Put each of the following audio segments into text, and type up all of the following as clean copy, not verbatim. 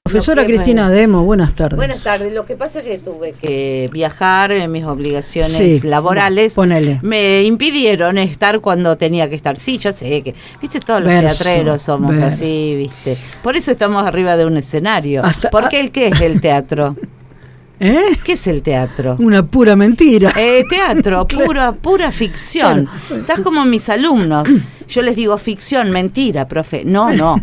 Profesora Cristina Demo, buenas tardes. Buenas tardes. Lo que pasa es que tuve que viajar, mis obligaciones laborales me impidieron estar cuando tenía que estar. Sí, ya sé que, viste, todos los teatreros somos así, viste. Por eso estamos arriba de un escenario. Porque ¿qué es el teatro? ¿Qué es el teatro? Una pura mentira. Teatro, pura ficción. Estás como mis alumnos. Yo les digo ficción, mentira, profe. No,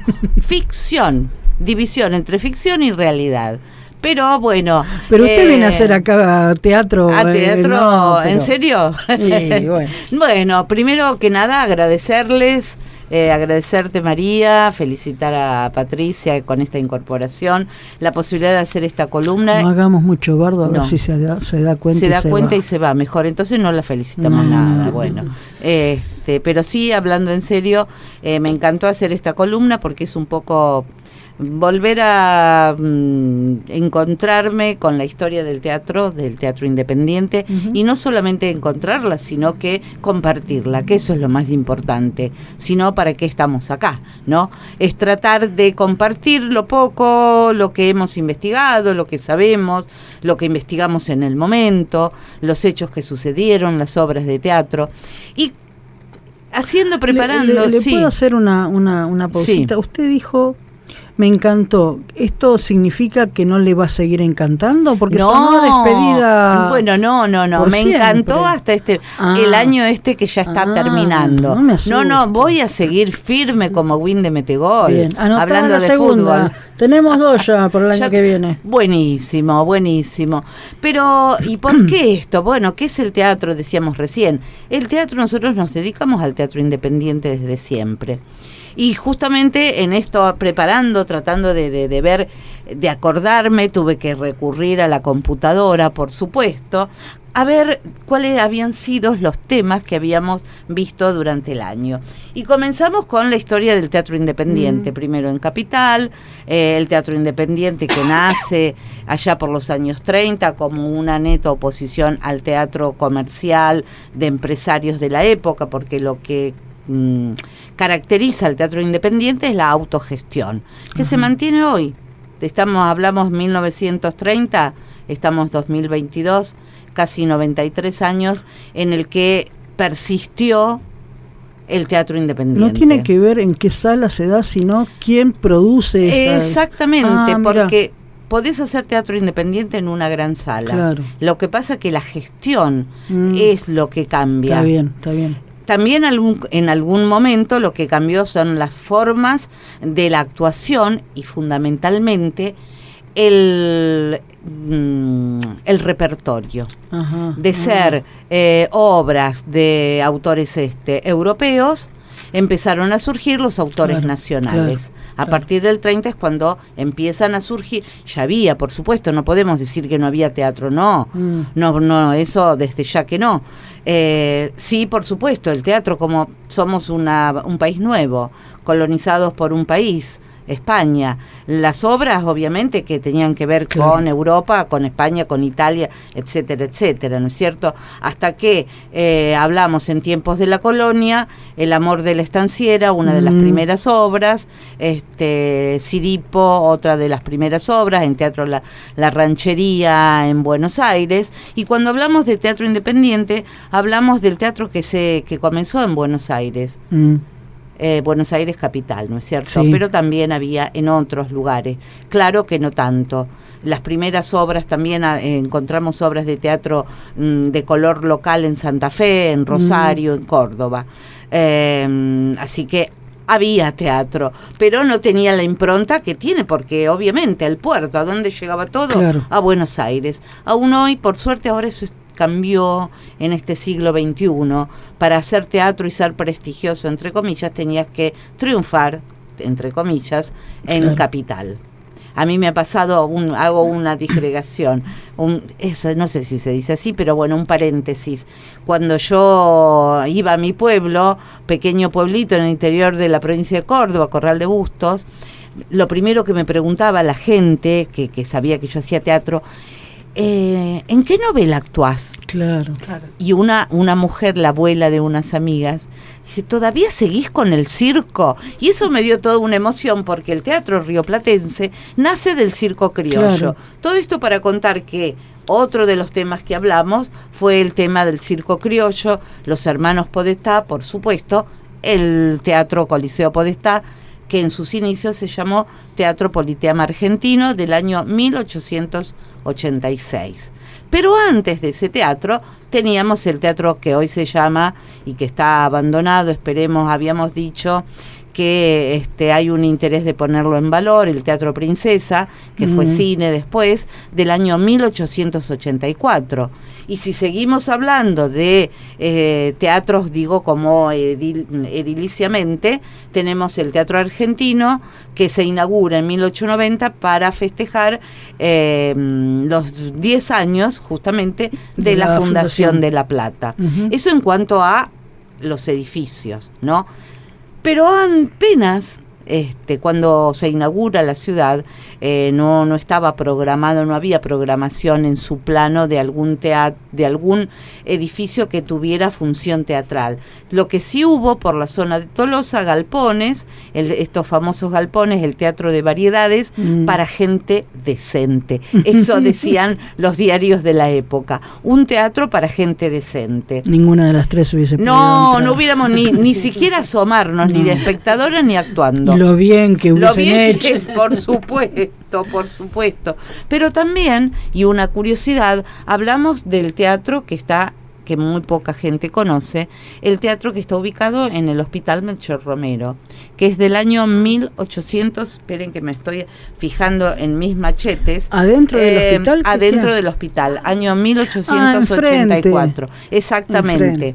ficción. División entre ficción y realidad. Pero bueno. Pero usted viene a hacer acá teatro. ¿A teatro? No, pero... ¿En serio? Sí, Bueno, primero que nada agradecerles. Agradecerte, María, felicitar a Patricia con esta incorporación, la posibilidad de hacer esta columna. No hagamos mucho bardo, a ver si se da cuenta. Se da cuenta y se va mejor, entonces no la felicitamos nada. Bueno, pero sí, hablando en serio, me encantó hacer esta columna porque es un poco volver a encontrarme con la historia del teatro independiente, y no solamente encontrarla, sino que compartirla, que eso es lo más importante, sino para qué estamos acá, ¿no? Es tratar de compartir lo poco, lo que hemos investigado, lo que sabemos, lo que investigamos en el momento, los hechos que sucedieron, las obras de teatro, y preparando. ¿Le puedo hacer una pausita? Sí. Usted dijo... Me encantó. ¿Esto significa que no le va a seguir encantando? Porque sonó despedida. Bueno, no. Me encantó hasta el año que ya está terminando. No, voy a seguir firme como Win de Metegol. Bien. Hablando de fútbol. Tenemos 2 ya por el año que viene. Buenísimo. Pero, ¿y por qué esto? Bueno, ¿qué es el teatro? Decíamos recién. El teatro, nosotros nos dedicamos al teatro independiente desde siempre. Y justamente en esto, tratando de ver, de acordarme, tuve que recurrir a la computadora, por supuesto, a ver cuáles habían sido los temas que habíamos visto durante el año. Y comenzamos con la historia del teatro independiente, primero en Capital, el teatro independiente que nace allá por los años 30 como una neta oposición al teatro comercial de empresarios de la época, porque lo que caracteriza al teatro independiente es la autogestión, que se mantiene hoy. Hablamos 1930, estamos 2022, casi 93 años en el que persistió el teatro independiente. No tiene que ver en qué sala se da, sino quién produce. Exactamente, porque podés hacer teatro independiente en una gran sala. Claro. Lo que pasa es que la gestión es lo que cambia. Está bien. También en algún momento lo que cambió son las formas de la actuación y fundamentalmente el repertorio. De ser obras de autores europeos, empezaron a surgir los autores nacionales. A partir del 30 es cuando empiezan a surgir. Ya había, por supuesto, no podemos decir que no había teatro, no, eso desde ya que no. Sí, por supuesto, el teatro, como somos un país nuevo, colonizados por un país, España, las obras obviamente que tenían que ver con Europa, con España, con Italia, etcétera, etcétera, ¿no es cierto? Hasta que hablamos en tiempos de la colonia, El amor de la estanciera, una de las primeras obras, Siripo, otra de las primeras obras, en teatro la Ranchería en Buenos Aires, y cuando hablamos de teatro independiente, hablamos del teatro que comenzó en Buenos Aires. Buenos Aires capital, ¿no es cierto? Sí. Pero también había en otros lugares. Claro que no tanto. Las primeras obras también encontramos obras de teatro de color local en Santa Fe, en Rosario, en Córdoba. Así que había teatro, pero no tenía la impronta que tiene, porque obviamente el puerto, ¿a dónde llegaba todo? A Buenos Aires. Aún hoy, por suerte, ahora eso cambió en este siglo XXI. Para hacer teatro y ser prestigioso, entre comillas, tenías que triunfar, entre comillas, en Capital. A mí me ha pasado, hago una disgregación, no sé si se dice así, pero bueno, un paréntesis. Cuando yo iba a mi pueblo, pequeño pueblito en el interior de la provincia de Córdoba, Corral de Bustos, lo primero que me preguntaba la gente, que sabía que yo hacía teatro, ¿en qué novela actuás? Claro. Y una mujer, la abuela de unas amigas, dice, ¿todavía seguís con el circo? Y eso me dio toda una emoción, porque el teatro rioplatense nace del circo criollo. Claro. Todo esto para contar que otro de los temas que hablamos fue el tema del circo criollo, los hermanos Podestá, por supuesto, el Teatro Coliseo Podestá, que en sus inicios se llamó Teatro Politeama Argentino, del año 1886. Pero antes de ese teatro teníamos el teatro que hoy se llama, y que está abandonado, esperemos, habíamos dicho que hay un interés de ponerlo en valor, el Teatro Princesa, que fue cine después, del año 1884. Y si seguimos hablando de teatros, digo, como ediliciamente, tenemos el Teatro Argentino, que se inaugura en 1890 para festejar los 10 años, justamente, de la Fundación de La Plata. Eso en cuanto a los edificios, ¿no? Pero apenas cuando se inaugura la ciudad, no estaba programado, no había programación en su plano de algún edificio que tuviera función teatral. Lo que sí hubo por la zona de Tolosa, galpones, estos famosos galpones, el teatro de variedades, para gente decente. Eso decían los diarios de la época. Un teatro para gente decente. Ninguna de las tres hubiese podido entrar. No hubiéramos ni siquiera asomarnos, ni de espectadora ni actuando. Lo bien que hubiesen hecho. Por supuesto. Pero también, y una curiosidad, hablamos del teatro que muy poca gente conoce, el teatro que está ubicado en el Hospital Melchor Romero, que es del año 1800, esperen que me estoy fijando en mis machetes. ¿Adentro del hospital? Adentro del hospital, año 1884. Exactamente.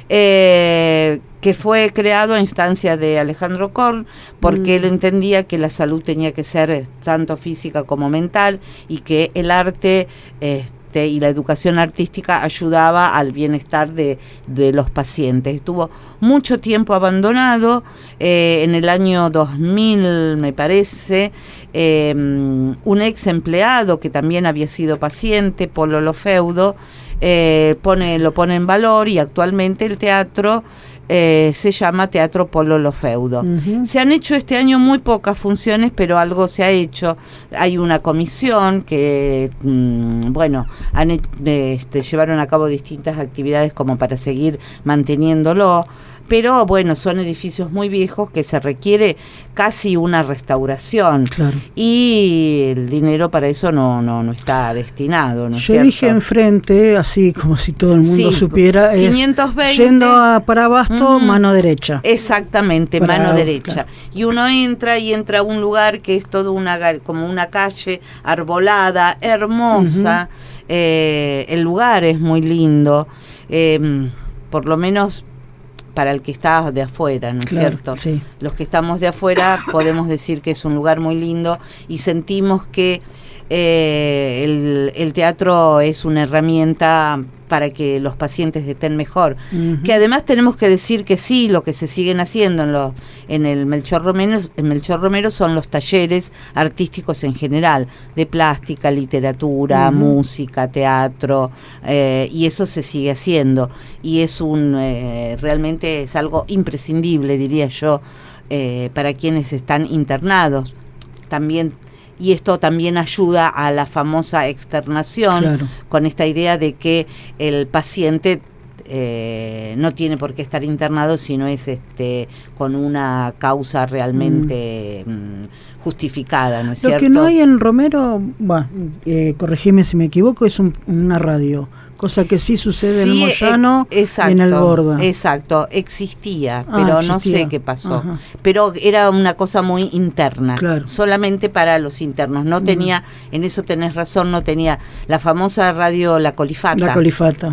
Que fue creado a instancia de Alejandro Korn, porque él entendía que la salud tenía que ser tanto física como mental, y que el arte y la educación artística ayudaba al bienestar de los pacientes. Estuvo mucho tiempo abandonado. En el año 2000, me parece, un ex empleado que también había sido paciente, Polo Lofeudo, lo pone en valor, y actualmente el teatro se llama Teatro Polo Lofeudo. Se han hecho este año muy pocas funciones, pero algo se ha hecho. Hay una comisión que llevaron a cabo distintas actividades como para seguir manteniéndolo. Pero bueno, son edificios muy viejos que se requiere casi una restauración. Claro. Y el dinero para eso no está destinado, ¿no es cierto? Yo dije enfrente, así como si todo el mundo supiera, 520, yendo para Abasto, mano derecha. Exactamente, mano derecha. Claro. Y uno entra a un lugar que es todo como una calle arbolada, hermosa. El lugar es muy lindo, por lo menos para el que está de afuera, ¿no es cierto? Sí. Los que estamos de afuera podemos decir que es un lugar muy lindo, y sentimos que el teatro es una herramienta para que los pacientes estén mejor. Que además tenemos que decir que sí, lo que se siguen haciendo en el Melchor Romero son los talleres artísticos en general, de plástica, literatura, música, teatro, y eso se sigue haciendo, y es realmente es algo imprescindible, diría yo, para quienes están internados también. Y esto también ayuda a la famosa externación, con esta idea de que el paciente no tiene por qué estar internado si no es con una causa realmente justificatificada, ¿no es cierto? Lo que no hay en Romero, corregime si me equivoco, es una radio. Cosa que sí sucede en el Moyano y en el Borda. Exacto, existía, pero no sé qué pasó. Pero era una cosa muy interna, solamente para los internos. No tenía, en eso tenés razón, no tenía la famosa radio La Colifata.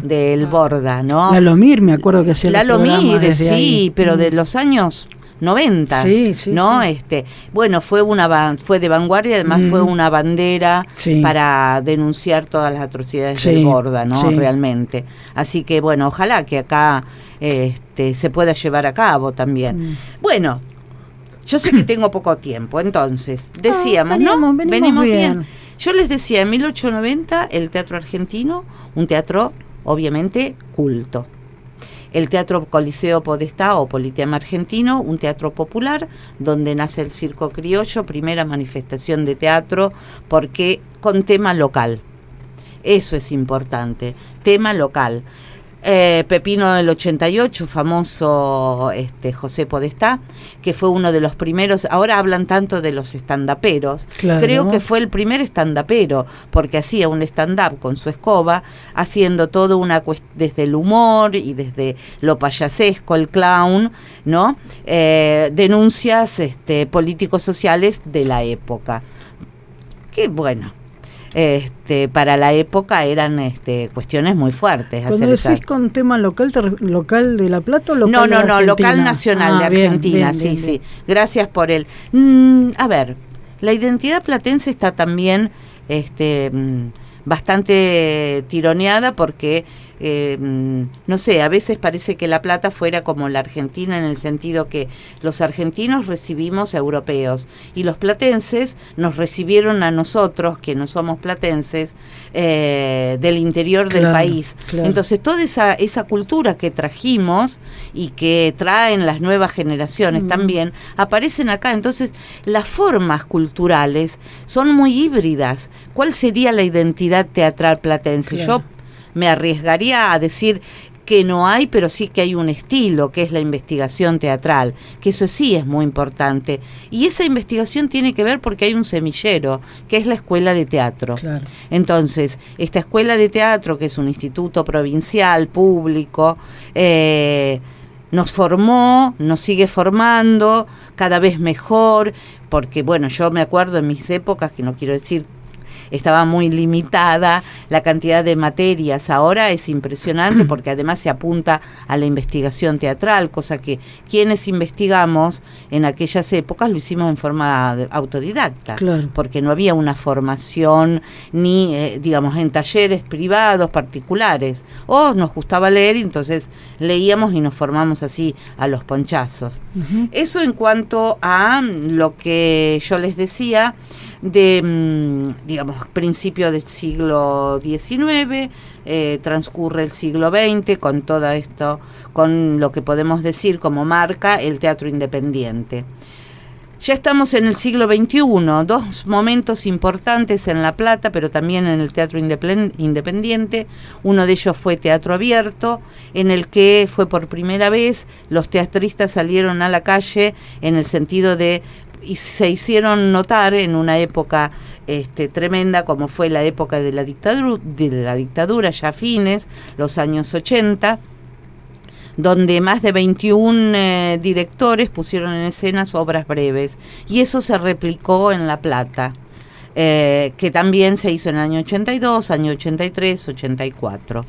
Del Borda, ¿no? La Lomir, me acuerdo que hacía La Lomir, sí, pero de los años 90, ¿no? Bueno, fue de vanguardia, además fue una bandera para denunciar todas las atrocidades del Borda, ¿no? Realmente. Así que bueno, ojalá que acá se pueda llevar a cabo también. Bueno, yo sé que tengo poco tiempo, entonces decíamos, venimos bien. Yo les decía, en 1890 el teatro argentino, un teatro obviamente culto. El Teatro Coliseo Podestá o Politeama Argentino, un teatro popular donde nace el circo criollo, primera manifestación de teatro, porque con tema local. Eso es importante, tema local. Pepino del 88, famoso José Podestá, que fue uno de los primeros. Ahora hablan tanto de los estandaperos. Claro. Creo que fue el primer estandapero, porque hacía un stand-up con su escoba, haciendo todo desde el humor y desde lo payasesco, el clown, ¿no? Denuncias políticos sociales de la época. Que bueno. Para la época eran cuestiones muy fuertes. Cuando decís con tema local, ¿local de La Plata o local de Argentina? No, local nacional de Argentina, bien, sí. Gracias por el... a ver, la identidad platense está también bastante tironeada porque... no sé, a veces parece que La Plata fuera como la Argentina en el sentido que los argentinos recibimos a europeos y los platenses nos recibieron a nosotros, que no somos platenses, del interior del país. Claro. Entonces toda esa cultura que trajimos y que traen las nuevas generaciones también, aparecen acá. Entonces las formas culturales son muy híbridas. ¿Cuál sería la identidad teatral platense? Claro. Yo me arriesgaría a decir que no hay, pero sí que hay un estilo, que es la investigación teatral, que eso sí es muy importante. Y esa investigación tiene que ver porque hay un semillero, que es la Escuela de Teatro. Claro. Entonces, esta Escuela de Teatro, que es un instituto provincial, público, nos formó, nos sigue formando, cada vez mejor, porque bueno, yo me acuerdo en mis épocas, que no quiero decir... estaba muy limitada la cantidad de materias. Ahora es impresionante porque además se apunta a la investigación teatral, cosa que quienes investigamos en aquellas épocas lo hicimos en forma autodidacta, claro. Porque no había una formación ni, digamos, en talleres privados, particulares. O nos gustaba leer y entonces leíamos y nos formamos así a los ponchazos. Uh-huh. Eso en cuanto a lo que yo les decía de, digamos, principio del siglo XIX, transcurre el siglo XX con todo esto, con lo que podemos decir como marca el teatro independiente. Ya estamos en el siglo XXI, dos momentos importantes en La Plata, pero también en el teatro independiente. Uno de ellos fue Teatro Abierto, en el que fue por primera vez los teatristas salieron a la calle en el sentido de... y se hicieron notar en una época tremenda como fue la época de la dictadura ya fines, los años 80, donde más de 21 directores pusieron en escenas obras breves, y eso se replicó en La Plata, que también se hizo en el año 82, año 83, 84.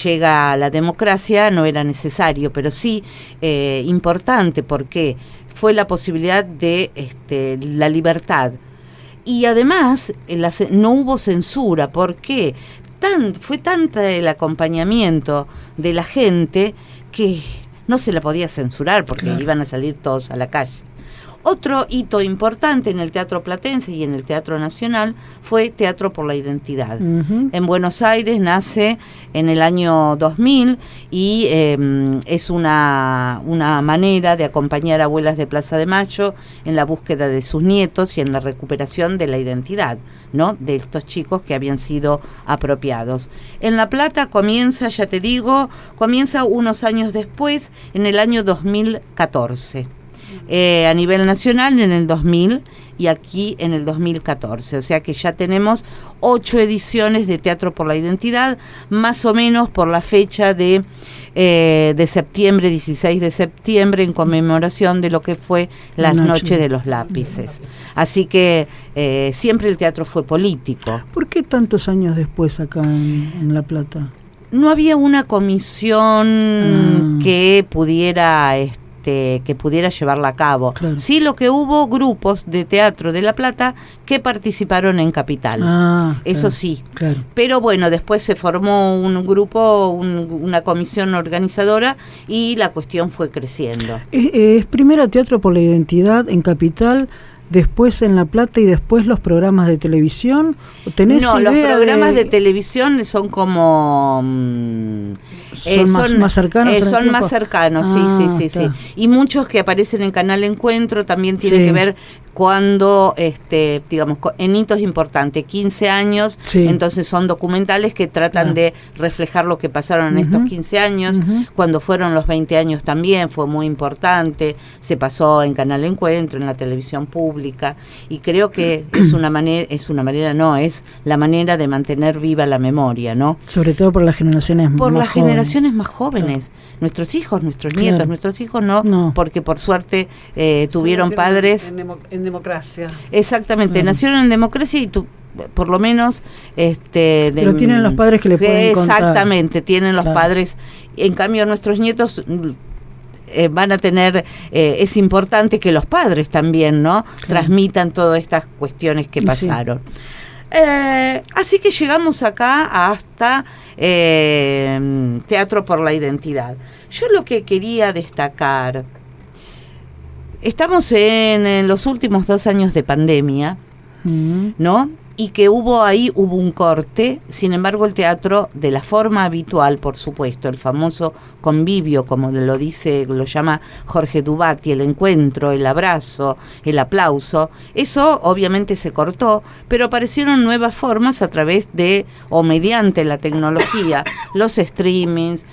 Llega la democracia, no era necesario, pero sí importante, porque fue la posibilidad de la libertad. Y además no hubo censura, porque fue tanto el acompañamiento de la gente que no se la podía censurar, porque claro, iban a salir todos a la calle. Otro hito importante en el teatro platense y en el teatro nacional fue Teatro por la Identidad. Uh-huh. En Buenos Aires nace en el año 2000 y es una manera de acompañar a abuelas de Plaza de Mayo en la búsqueda de sus nietos y en la recuperación de la identidad, ¿no?, de estos chicos que habían sido apropiados. En La Plata comienza unos años después, en el año 2014. A nivel nacional en el 2000 y aquí en el 2014, o sea que ya tenemos 8 ediciones de Teatro por la Identidad, más o menos por la fecha de septiembre, 16 de septiembre, en conmemoración de lo que fue la Noche de los Lápices. Así que siempre el teatro fue político. ¿Por qué tantos años después acá en La Plata? No había una comisión que pudiera llevarla a cabo. Claro. Sí, lo que hubo grupos de teatro de La Plata que participaron en Capital. Eso claro, sí. Claro. Pero bueno, después se formó un grupo, una comisión organizadora y la cuestión fue creciendo. Es primero Teatro por la Identidad en Capital. después en La Plata y después los programas de televisión? ¿Tenés no, los idea programas de televisión son como... ¿Son más cercanos? Son más cercanos, sí. Y muchos que aparecen en Canal Encuentro también tienen que ver cuando, digamos, en hitos importantes, 15 años, entonces son documentales que tratan de reflejar lo que pasaron en estos 15 años, cuando fueron los 20 años también, fue muy importante, se pasó en Canal Encuentro, en la televisión pública, y creo que es la manera de mantener viva la memoria, ¿no? Sobre todo por las generaciones más jóvenes, nuestros hijos, nuestros nietos, nuestros hijos no, porque por suerte tuvieron padres en democracia. Exactamente, nacieron en democracia y por lo menos pero tienen los padres que le pueden contar. Exactamente, tienen los padres. En cambio nuestros nietos van a tener, es importante que los padres también, ¿no? Transmitan todas estas cuestiones que pasaron. Así que llegamos acá hasta Teatro por la Identidad. Yo lo que quería destacar, estamos en los últimos 2 años de pandemia, ¿no? Y que hubo un corte, sin embargo el teatro de la forma habitual, por supuesto, el famoso convivio, como lo llama Jorge Dubati, el encuentro, el abrazo, el aplauso, eso obviamente se cortó, pero aparecieron nuevas formas a través de, o mediante la tecnología, los streamings,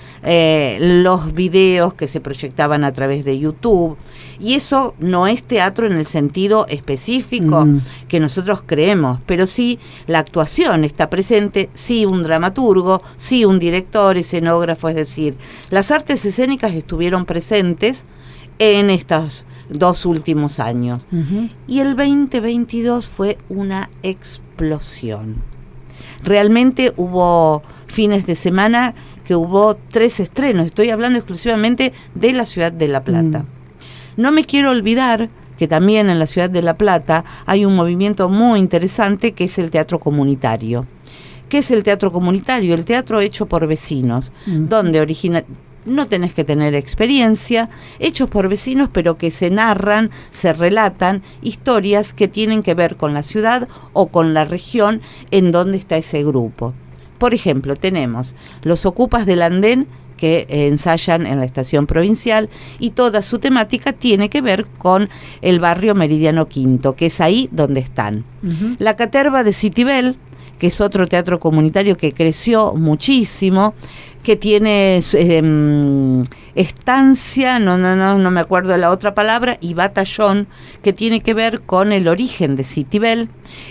los videos que se proyectaban a través de YouTube, y eso no es teatro en el sentido específico que nosotros creemos, pero sí la actuación está presente, sí un dramaturgo, sí un director, escenógrafo, es decir, las artes escénicas estuvieron presentes en estos 2 últimos años. Y el 2022 fue una explosión. Realmente hubo fines de semana que hubo 3 estrenos, estoy hablando exclusivamente de la ciudad de La Plata. No me quiero olvidar que también en la ciudad de La Plata hay un movimiento muy interesante que es el teatro comunitario. ¿Qué es el teatro comunitario? El teatro hecho por vecinos, donde no tenés que tener experiencia, hechos por vecinos, pero que se narran, se relatan historias que tienen que ver con la ciudad o con la región en donde está ese grupo. Por ejemplo, tenemos los Ocupas del Andén, que ensayan en la estación provincial, y toda su temática tiene que ver con el barrio Meridiano Quinto, que es ahí donde están. La Caterva de Citibel, que es otro teatro comunitario que creció muchísimo, que tiene estancia, no me acuerdo de la otra palabra, y batallón, que tiene que ver con el origen de Citibel,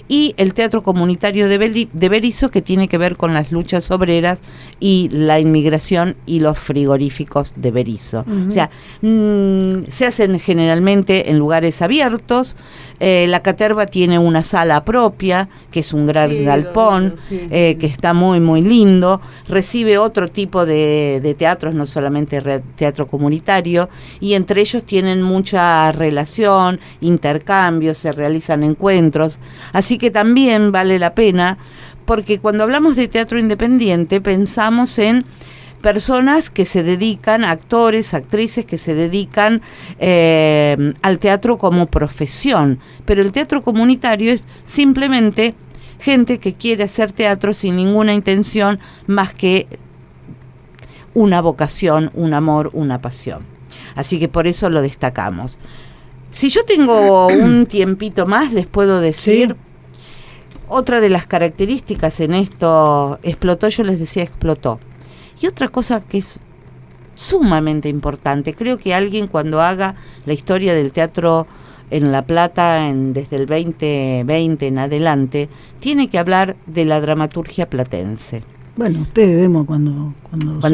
y el teatro comunitario de Berisso, que tiene que ver con las luchas obreras y la inmigración y los frigoríficos de Berisso. O sea, se hacen generalmente en lugares abiertos. La Caterva tiene una sala propia, que es un gran galpón, que está muy, muy lindo. Recibe otro tipo de teatros, no solamente teatro comunitario, y entre ellos tienen mucha relación, intercambios, se realizan encuentros. Así que también vale la pena, porque cuando hablamos de teatro independiente pensamos en personas que se dedican, actores, actrices que se dedican al teatro como profesión, pero el teatro comunitario es simplemente gente que quiere hacer teatro sin ninguna intención más que una vocación, un amor, una pasión. Así que por eso lo destacamos. Si yo tengo un tiempito más, les puedo decir, otra de las características en esto, explotó, yo les decía explotó. Y otra cosa que es sumamente importante, creo que alguien cuando haga la historia del teatro en La Plata desde el 2020 en adelante, tiene que hablar de la dramaturgia platense. Bueno, ustedes vemos cuando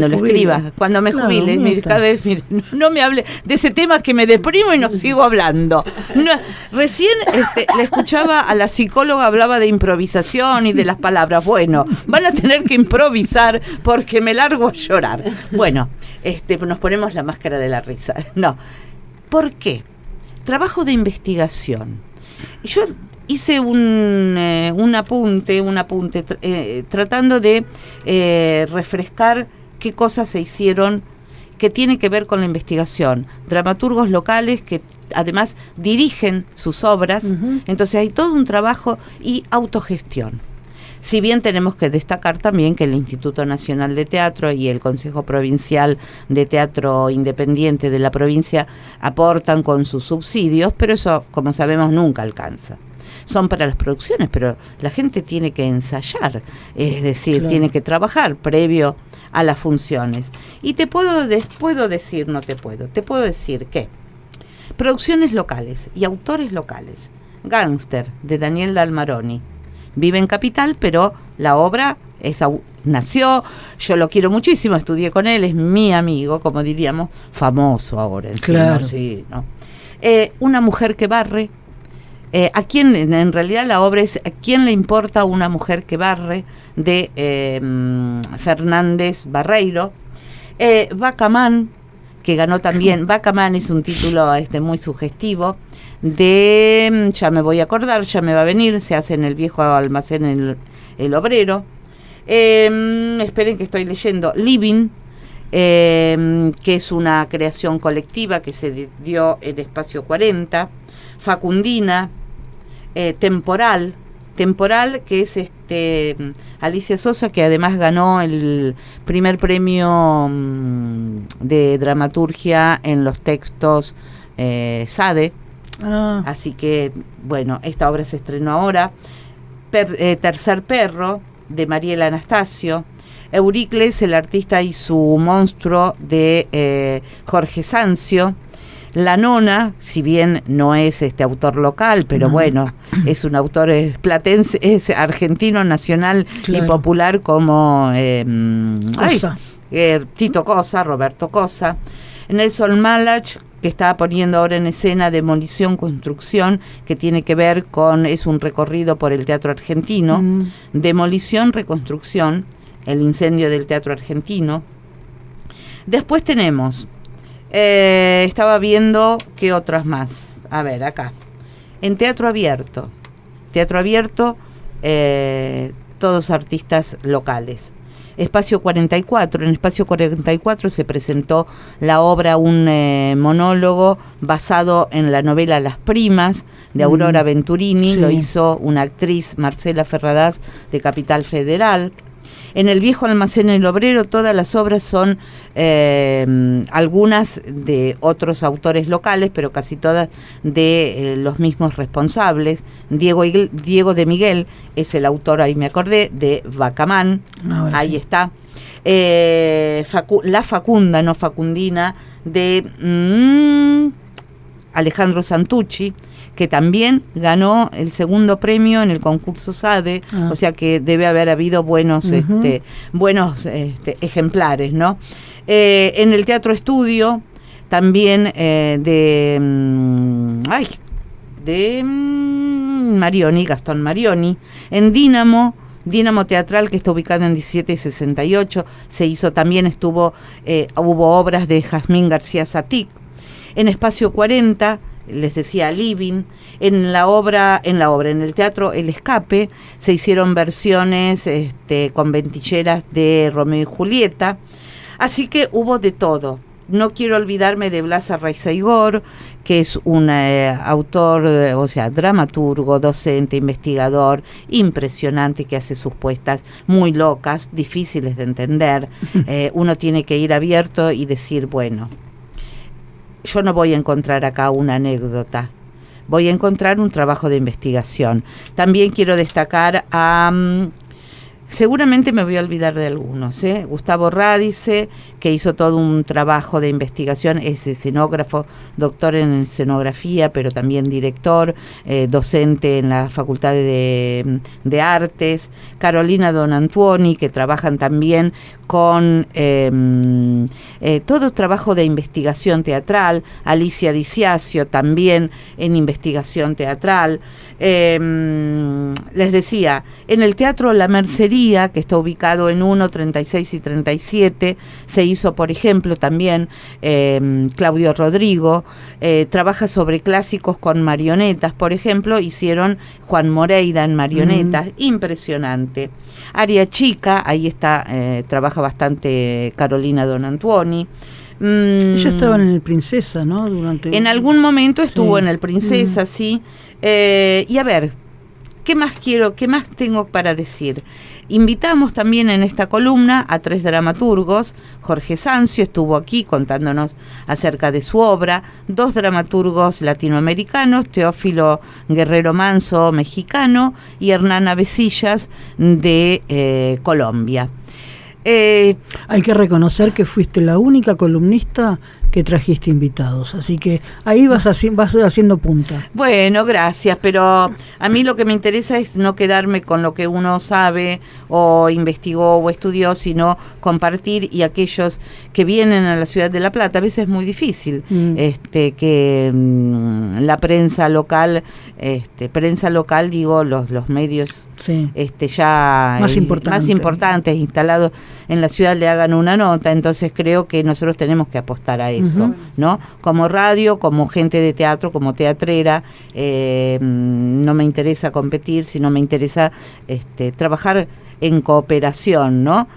lo escriba, cuando me jubile, cada vez, no me hable de ese tema que me deprimo y no sigo hablando. Recién le escuchaba a la psicóloga, hablaba de improvisación y de las palabras. Bueno, van a tener que improvisar porque me largo a llorar. Bueno, nos ponemos la máscara de la risa. No, ¿por qué? Trabajo de investigación. Yo hice un apunte tratando de refrescar qué cosas se hicieron que tiene que ver con la investigación, dramaturgos locales que además dirigen sus obras, entonces hay todo un trabajo y autogestión. Si bien tenemos que destacar también que el Instituto Nacional de Teatro y el Consejo Provincial de Teatro Independiente de la provincia aportan con sus subsidios, pero eso, como sabemos, nunca alcanza. Son para las producciones, pero la gente tiene que ensayar, es decir, claro, tiene que trabajar previo a las funciones. Y te puedo decir que producciones locales y autores locales. Gángster, de Daniel Dalmaroni. Vive en Capital, pero la obra nació, yo lo quiero muchísimo, estudié con él, es mi amigo, como diríamos, famoso ahora encima, claro, sí, ¿no? Una mujer que barre, a quién, en realidad la obra es ¿a quién le importa una mujer que barre? De Fernández Barreiro. Bacamán, que ganó también, Bacamán es un título muy sugestivo, ya me voy a acordar, ya me va a venir, se hace en el viejo almacén el Obrero. Esperen que estoy leyendo. Living, que es una creación colectiva que se dio en Espacio 40. Facundina, Temporal, que es Alicia Sosa, que además ganó el primer premio de dramaturgia en los textos SADE. Así que, bueno, esta obra se estrenó ahora. Tercer Perro, de Mariela Anastasio. Euricles, el artista y su monstruo, de Jorge Sancio. La Nona, si bien no es autor local, pero bueno, es un autor platense, es argentino, nacional, claro, y popular, como Tito Cosa, Roberto Cosa. Nelson Malach, que está poniendo ahora en escena Demolición, Construcción, que tiene que ver es un recorrido por el teatro argentino. Demolición, Reconstrucción, el incendio del teatro argentino. Después tenemos, estaba viendo qué otras más. A ver, acá. En Teatro Abierto, todos artistas locales. Espacio 44, en Espacio 44 se presentó la obra, un monólogo basado en la novela Las Primas, de Aurora Venturini, sí, lo hizo una actriz, Marcela Ferradas, de Capital Federal. En el viejo almacén El Obrero, todas las obras son algunas de otros autores locales, pero casi todas de los mismos responsables. Diego de Miguel es el autor, ahí me acordé, de Bacamán. Ahora ahí sí está. La Facunda, no Facundina, de Alejandro Santucci, que también ganó el segundo premio en el concurso SADE, o sea que debe haber habido buenos ejemplares, ¿no? En el Teatro Estudio, también de Marioni, Gastón Marioni. En Dínamo Teatral, que está ubicado en 17 y 68, se hizo también, hubo obras de Jazmín García Satic. En Espacio 40, les decía, Living. En el teatro El Escape se hicieron versiones con ventilleras de Romeo y Julieta. Así que hubo de todo. No quiero olvidarme de Blas Arraizaigor, que es un autor, dramaturgo, docente, investigador, impresionante, que hace sus puestas muy locas, difíciles de entender. Uno tiene que ir abierto y decir, bueno, yo no voy a encontrar acá una anécdota, voy a encontrar un trabajo de investigación. También quiero destacar a... seguramente me voy a olvidar de algunos, Gustavo Radice, que hizo todo un trabajo de investigación, es escenógrafo, doctor en escenografía, pero también director, docente en la Facultad de Artes. Carolina Donantuoni, que trabajan también con todo trabajo de investigación teatral. Alicia Diciasio, también en investigación teatral. Les decía, en el Teatro La Mercería, que está ubicado en 1, 36 y 37, se hizo, por ejemplo, también Claudio Rodrigo, trabaja sobre clásicos con marionetas, por ejemplo, hicieron Juan Moreira en marionetas, impresionante. Área Chica, ahí está, trabaja bastante Carolina Donantuoni. Ella estaba en el Princesa, ¿no? En algún momento estuvo en el Princesa, sí. Y a ver, ¿qué más tengo para decir? Invitamos también en esta columna a 3 dramaturgos. Jorge Sanzio estuvo aquí contándonos acerca de su obra. 2 dramaturgos latinoamericanos, Teófilo Guerrero Manso, mexicano, y Hernán Avesillas, de Colombia. Hay que reconocer que fuiste la única columnista que trajiste invitados, así que ahí vas haciendo punta. Bueno, gracias, pero a mí lo que me interesa es no quedarme con lo que uno sabe o investigó o estudió, sino compartir, y aquellos que vienen a la ciudad de La Plata, a veces es muy difícil que la prensa local, digo, los medios ya más importantes instalados en la ciudad le hagan una nota. Entonces creo que nosotros tenemos que apostar a eso, ¿no? Como radio, como gente de teatro, como teatrera, no me interesa competir, sino me interesa trabajar en cooperación, ¿no?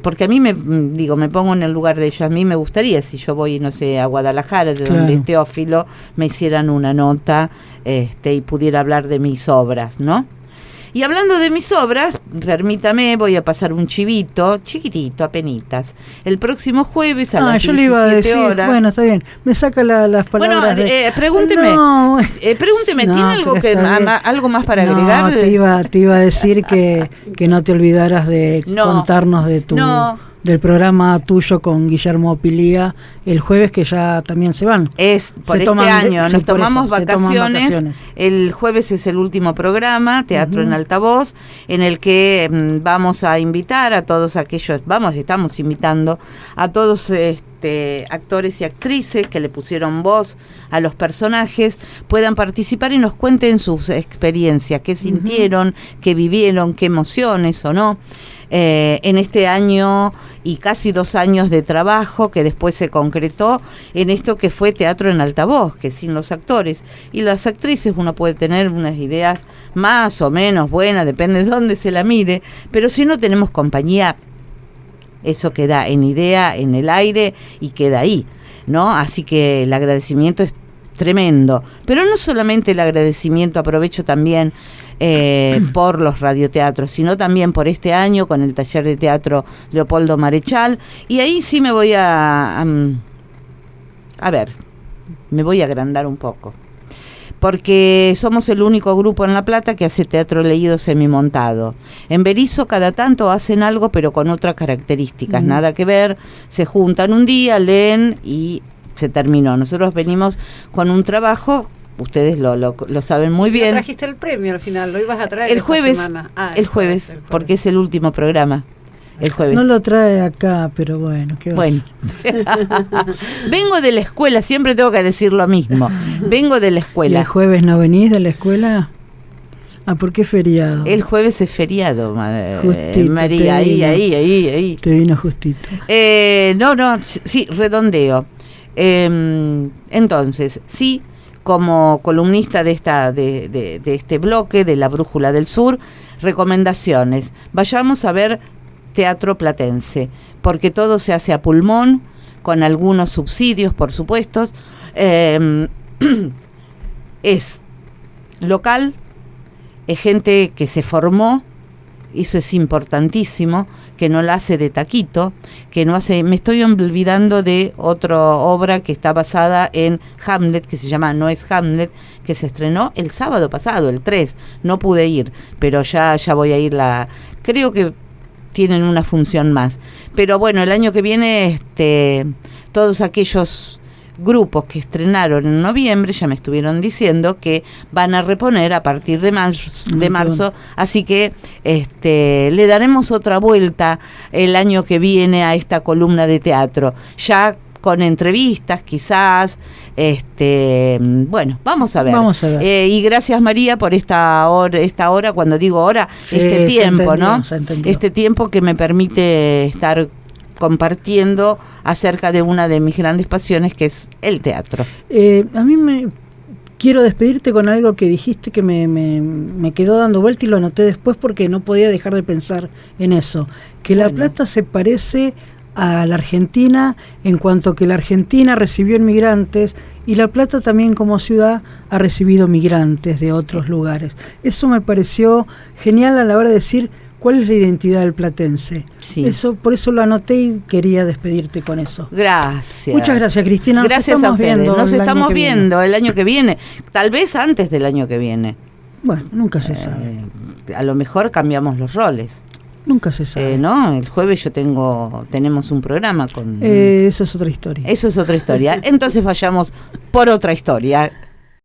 Porque a mí me pongo en el lugar de ellos. A mí me gustaría, si yo voy, no sé, a Guadalajara, de donde Teófilo, me hicieran una nota y pudiera hablar de mis obras, ¿no? Y hablando de mis obras, permítame, voy a pasar un chivito, chiquitito, apenitas. El próximo jueves a las 17 horas. Bueno, está bien. Me saca las palabras. Bueno, pregúnteme. Pregúnteme, ¿tiene algo más para agregar? Te iba a decir que no te olvidaras de contarnos de del programa tuyo con Guillermo Pilía el jueves, que ya también se van. Nos tomamos vacaciones. El jueves es el último programa, Teatro en Altavoz, en el que vamos a invitar a todos aquellos, estamos invitando a todos actores y actrices que le pusieron voz a los personajes, puedan participar y nos cuenten sus experiencias, qué sintieron, qué vivieron, qué emociones o no. En este año y casi 2 años de trabajo que después se concretó en esto que fue Teatro en Altavoz, que sin los actores y las actrices uno puede tener unas ideas más o menos buenas, depende de dónde se la mire, pero si no tenemos compañía, eso queda en idea, en el aire, y queda ahí, ¿no? Así que el agradecimiento es tremendo, pero no solamente el agradecimiento, aprovecho también por los radioteatros, sino también por este año con el taller de teatro Leopoldo Marechal, y ahí sí me voy me voy a agrandar un poco, porque somos el único grupo en La Plata que hace teatro leído semimontado. En Berisso cada tanto hacen algo, pero con otras características, nada que ver, se juntan un día, leen y se terminó. Nosotros venimos con un trabajo, ustedes lo saben muy bien. Trajiste el premio al final, lo ibas a traer el jueves, porque es el último programa. El jueves. No lo trae acá, pero bueno, ¿qué va a hacer? Vengo de la escuela, siempre tengo que decir lo mismo. Vengo de la escuela. ¿Y el jueves no venís de la escuela? ¿Por qué feriado? El jueves es feriado, justito, María, ahí. Te vino justito. Sí, redondeo. Entonces, sí, como columnista de este bloque de La Brújula del Sur, recomendaciones. Vayamos a ver teatro platense, porque todo se hace a pulmón, con algunos subsidios, por supuesto. Es local, es gente que se formó, eso es importantísimo, que no la hace de taquito, que no hace... Me estoy olvidando de otra obra que está basada en Hamlet, que se llama No es Hamlet, que se estrenó el sábado pasado, el 3. No pude ir, pero ya voy a ir. Creo que tienen una función más. Pero bueno, el año que viene todos aquellos grupos que estrenaron en noviembre ya me estuvieron diciendo que van a reponer a partir de marzo, así que le daremos otra vuelta el año que viene a esta columna de teatro, ya con entrevistas quizás. Bueno, vamos a ver. Y gracias, María, por esta hora, cuando digo hora, tiempo, ¿no? Este tiempo que me permite estar compartiendo acerca de una de mis grandes pasiones, que es el teatro. A mí quiero despedirte con algo que dijiste que me quedó dando vuelta y lo anoté después porque no podía dejar de pensar en eso, que La Plata se parece a la Argentina, en cuanto que la Argentina recibió inmigrantes y La Plata también como ciudad ha recibido migrantes de otros lugares. Eso me pareció genial a la hora de decir cuál es la identidad del platense. Sí. Eso, por eso lo anoté y quería despedirte con eso. Gracias. Muchas gracias, Cristina. Gracias a ustedes. Nos estamos viendo el año que viene, tal vez antes del año que viene. Bueno, nunca se sabe. A lo mejor cambiamos los roles. Nunca se sabe. ¿No? El jueves tenemos un programa con... Eso es otra historia. Eso es otra historia. Entonces vayamos por otra historia.